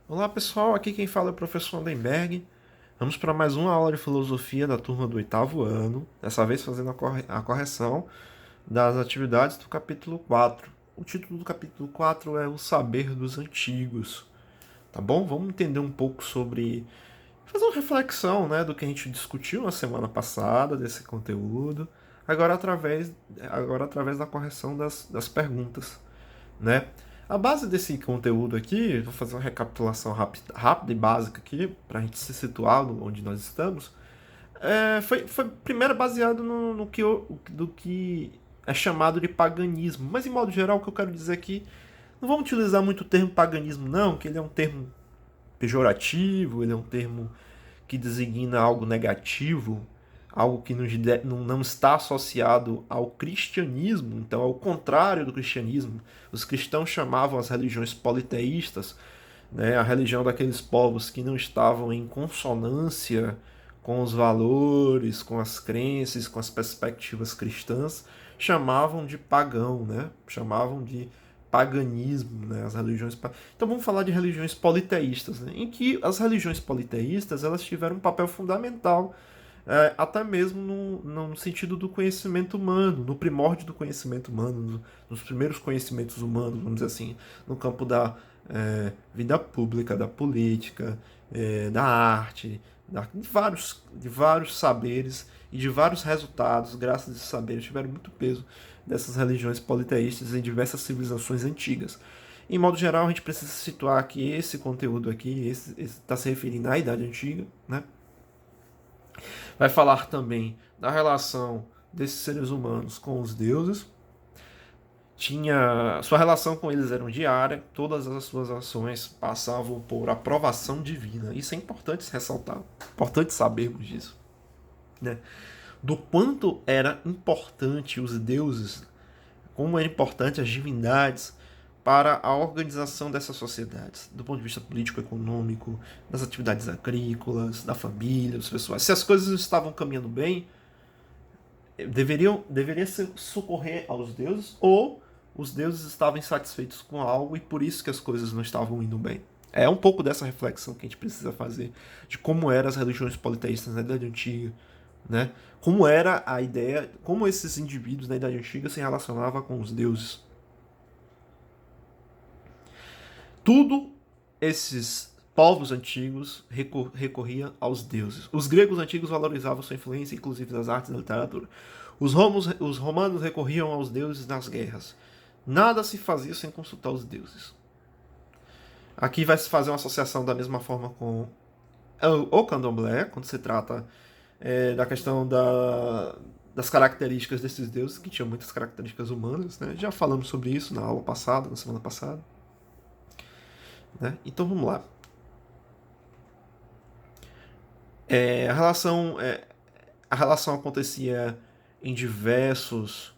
Olá pessoal, aqui quem fala é o professor Lindenberg. Vamos para mais uma aula de filosofia da turma do oitavo ano, dessa vez fazendo a correção das atividades do capítulo 4. O título do capítulo 4 é O Saber dos Antigos. Tá bom? Vamos entender um pouco sobre. Fazer uma reflexão, né, do que a gente discutiu na semana passada, desse conteúdo, agora através da correção das perguntas, né? A base desse conteúdo aqui, vou fazer uma recapitulação rápida e básica aqui, para a gente se situar onde nós estamos, foi primeiro baseado do que é chamado de paganismo. Mas, em modo geral, o que eu quero dizer aqui, não vamos utilizar muito o termo paganismo, não, que ele é um termo pejorativo, ele é um termo que designa algo negativo, algo que não está associado ao cristianismo, então ao contrário do cristianismo. Os cristãos chamavam as religiões politeístas, né, a religião daqueles povos que não estavam em consonância com os valores, com as crenças, com as perspectivas cristãs, chamavam de pagão, né? Chamavam de paganismo, né? As religiões. Então vamos falar de religiões politeístas, né? Em que as religiões politeístas elas tiveram um papel fundamental, até mesmo no sentido do conhecimento humano, no primórdio do conhecimento humano, nos primeiros conhecimentos humanos, vamos dizer assim, no campo da vida pública, da política, da arte, de vários saberes e de vários resultados, graças a esses saberes, tiveram muito peso dessas religiões politeístas em diversas civilizações antigas. Em modo geral, a gente precisa situar que esse conteúdo aqui está se referindo à Idade Antiga, né? Vai falar também da relação desses seres humanos com os deuses. Sua relação com eles era diária, todas as suas ações passavam por aprovação divina. Isso é importante ressaltar, importante sabermos disso, né? Do quanto era importante os deuses, como era importante as divindades para a organização dessas sociedades, do ponto de vista político-econômico, das atividades agrícolas, da família, dos pessoais. Se as coisas estavam caminhando bem, deveria se socorrer aos deuses, ou os deuses estavam insatisfeitos com algo e por isso que as coisas não estavam indo bem. É um pouco dessa reflexão que a gente precisa fazer de como eram as religiões politeístas na Idade Antiga, né? Como era a ideia, como esses indivíduos na Idade Antiga se relacionavam com os deuses. Tudo esses povos antigos recorriam aos deuses. Os gregos antigos valorizavam sua influência, inclusive nas artes e na literatura. Os romanos recorriam aos deuses nas guerras. Nada se fazia sem consultar os deuses. Aqui vai se fazer uma associação da mesma forma com o candomblé, quando se trata da questão das características desses deuses, que tinham muitas características humanas, né? Já falamos sobre isso na aula passada, na semana passada. Né? Então vamos lá. É, a, relação, a relação acontecia em diversos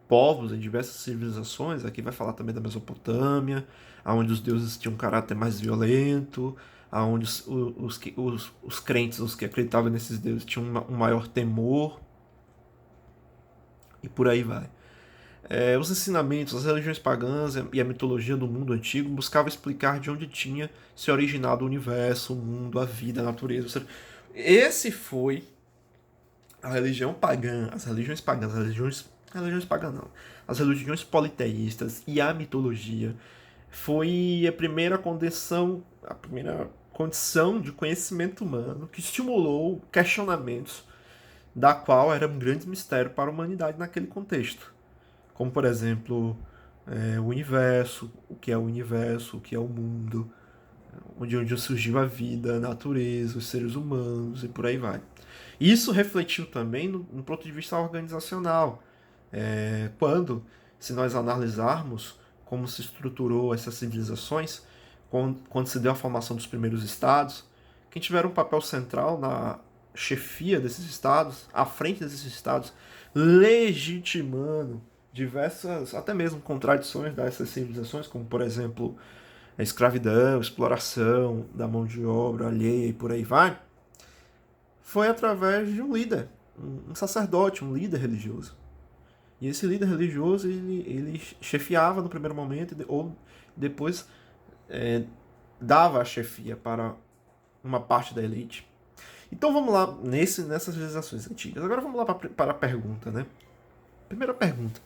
povos, em diversas civilizações. Aqui vai falar também da Mesopotâmia, onde os deuses tinham um caráter mais violento, onde os crentes, os que acreditavam nesses deuses, tinham um maior temor, e por aí vai. Os ensinamentos, as religiões pagãs e a mitologia do mundo antigo buscavam explicar de onde tinha se originado o universo, o mundo, a vida, a natureza. Ou seja, esse foi a religião pagã, as religiões pagãs, as religiões pagãs não, as religiões politeístas e a mitologia foi a primeira condição de conhecimento humano que estimulou questionamentos da qual era um grande mistério para a humanidade naquele contexto. Como, por exemplo, o universo, o que é o universo, o que é o mundo, onde surgiu a vida, a natureza, os seres humanos e por aí vai. Isso refletiu também no ponto de vista organizacional. Se nós analisarmos como se estruturou essas civilizações, quando se deu a formação dos primeiros estados, quem tiveram um papel central na chefia desses estados, à frente desses estados, legitimando diversas, até mesmo contradições dessas civilizações, como por exemplo a escravidão, a exploração da mão de obra alheia e por aí vai, foi através de um líder, um sacerdote, um líder religioso. E esse líder religioso, ele chefiava no primeiro momento, ou depois dava a chefia para uma parte da elite. Então vamos lá nessas civilizações antigas. Agora vamos lá para a pergunta, né? Primeira pergunta.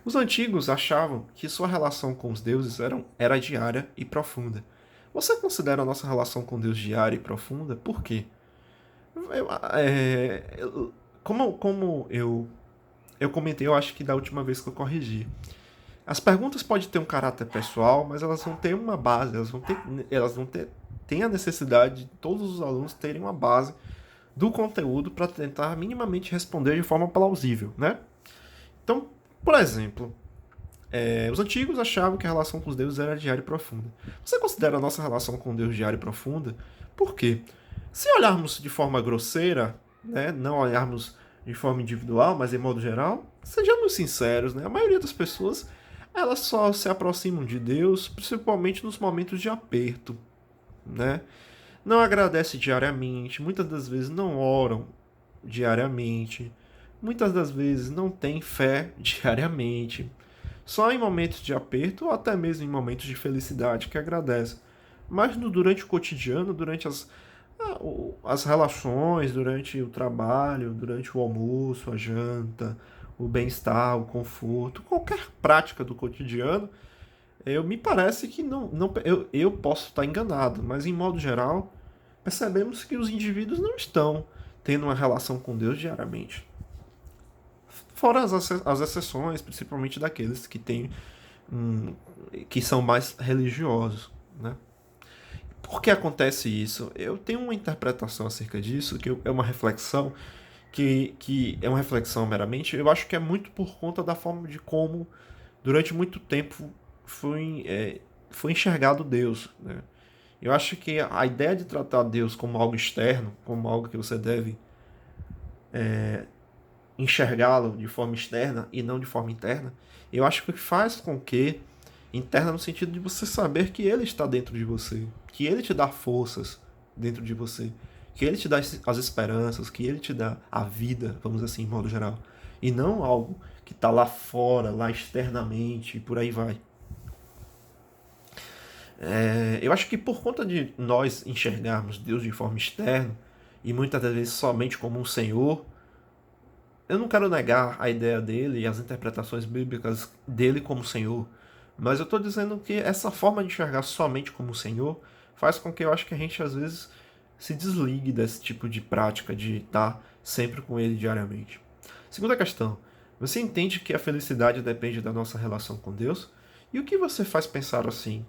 Os antigos achavam que sua relação com os deuses era diária e profunda. Você considera a nossa relação com Deus diária e profunda? Por quê? Eu, é, como eu comentei, eu acho que da última vez que eu corrigi. As perguntas podem ter um caráter pessoal, mas elas vão ter uma base, tem a necessidade de todos os alunos terem uma base do conteúdo para tentar minimamente responder de forma plausível, né? Então, por exemplo, os antigos achavam que a relação com os deuses era diária e profunda. Você considera a nossa relação com Deus diária e profunda? Por quê? Se olharmos de forma grosseira, né, não olharmos de forma individual, mas em modo geral, sejamos sinceros, né? A maioria das pessoas elas só se aproximam de Deus principalmente nos momentos de aperto, né? Não agradece diariamente, muitas das vezes não oram diariamente, muitas das vezes não têm fé diariamente. Só em momentos de aperto ou até mesmo em momentos de felicidade que agradece. Mas durante o cotidiano, durante as relações, durante o trabalho, durante o almoço, a janta, o bem-estar, o conforto, qualquer prática do cotidiano, me parece que eu posso estar enganado, mas em modo geral, percebemos que os indivíduos não estão tendo uma relação com Deus diariamente. Fora as exceções, principalmente daqueles que têm que são mais religiosos, né? Por que acontece isso? Eu tenho uma interpretação acerca disso, que é uma reflexão, que é uma reflexão meramente, eu acho que é muito por conta da forma de como, durante muito tempo, foi enxergado Deus, né? Eu acho que a ideia de tratar Deus como algo externo, como algo que você deve enxergá-lo de forma externa e não de forma interna, eu acho que faz com que, interna no sentido de você saber que ele está dentro de você, que ele te dá forças dentro de você, que ele te dá as esperanças, que ele te dá a vida, vamos dizer assim, em modo geral, e não algo que está lá fora, lá externamente, e por aí vai. Eu acho que por conta de nós enxergarmos Deus de forma externa, e muitas das vezes somente como um Senhor, eu não quero negar a ideia dele e as interpretações bíblicas dele como Senhor, mas eu estou dizendo que essa forma de enxergar somente como Senhor faz com que eu acho que a gente às vezes se desligue desse tipo de prática de estar sempre com ele diariamente. Segunda questão, você entende que a felicidade depende da nossa relação com Deus? E o que você faz pensar assim?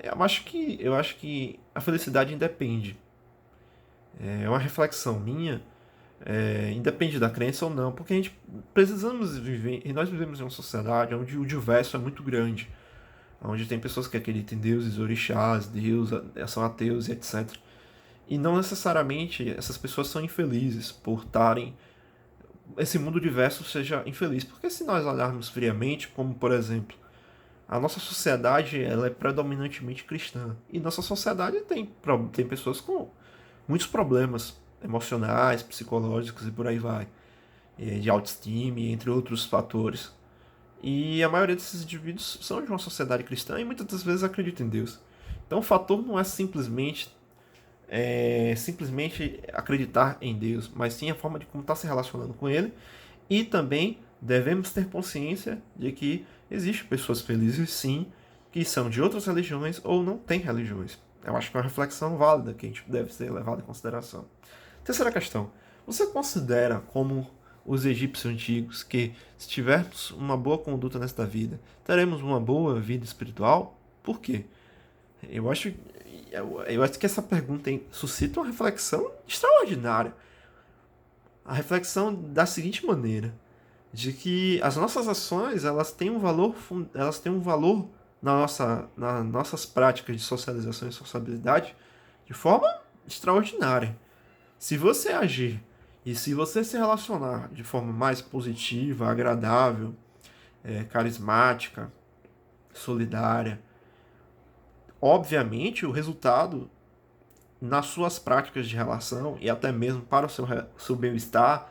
Eu acho que a felicidade independe. É uma reflexão minha. Independe da crença ou não, porque a gente precisamos viver, e nós vivemos em uma sociedade onde o diverso é muito grande, onde tem pessoas que acreditam em deuses, orixás, Deus, são ateus e etc. E não necessariamente essas pessoas são infelizes por estarem. Esse mundo diverso seja infeliz, porque se nós olharmos friamente, como por exemplo, a nossa sociedade ela é predominantemente cristã, e nossa sociedade tem pessoas com muitos problemas emocionais, psicológicos e por aí vai, de autoestima, entre outros fatores. E a maioria desses indivíduos são de uma sociedade cristã e muitas das vezes acreditam em Deus. Então o fator não é simplesmente acreditar em Deus, mas sim a forma de como está se relacionando com Ele. E também devemos ter consciência de que existem pessoas felizes, sim, que são de outras religiões ou não têm religiões. Eu acho que é uma reflexão válida que a gente deve ser levada em consideração. Terceira questão. Você considera como os egípcios antigos que, se tivermos uma boa conduta nesta vida, teremos uma boa vida espiritual? Por quê? Eu acho, eu acho que essa pergunta suscita uma reflexão extraordinária. A reflexão da seguinte maneira, de que as nossas ações elas têm um valor nas nossas práticas de socialização e sociabilidade de forma extraordinária. Se você agir e se você se relacionar de forma mais positiva, agradável, carismática, solidária, obviamente o resultado nas suas práticas de relação e até mesmo para o seu bem-estar,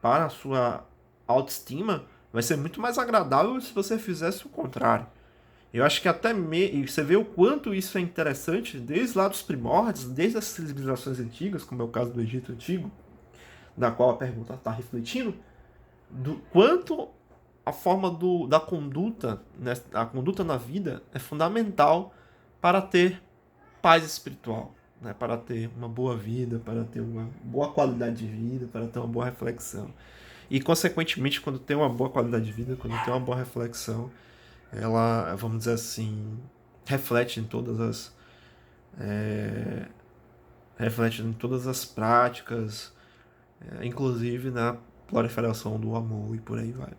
para a sua autoestima, Vai ser muito mais agradável se você fizesse o contrário. Eu acho que e você vê o quanto isso é interessante desde lá dos primórdios, desde as civilizações antigas, como é o caso do Egito Antigo, na qual a pergunta está refletindo, do quanto a forma da conduta, né, a conduta na vida é fundamental para ter paz espiritual, né, para ter uma boa vida, para ter uma boa qualidade de vida, para ter uma boa reflexão. E, consequentemente, quando tem uma boa qualidade de vida, quando tem uma boa reflexão, ela, vamos dizer assim, reflete em todas as reflete em todas as práticas, inclusive na proliferação do amor e por aí vai.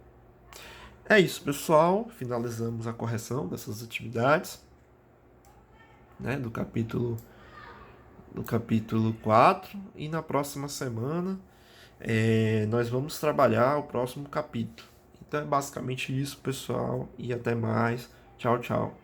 É isso, pessoal. Finalizamos a correção dessas atividades, né, do capítulo 4, e na próxima semana nós vamos trabalhar o próximo capítulo. Então é basicamente isso, pessoal, e até mais. Tchau, tchau.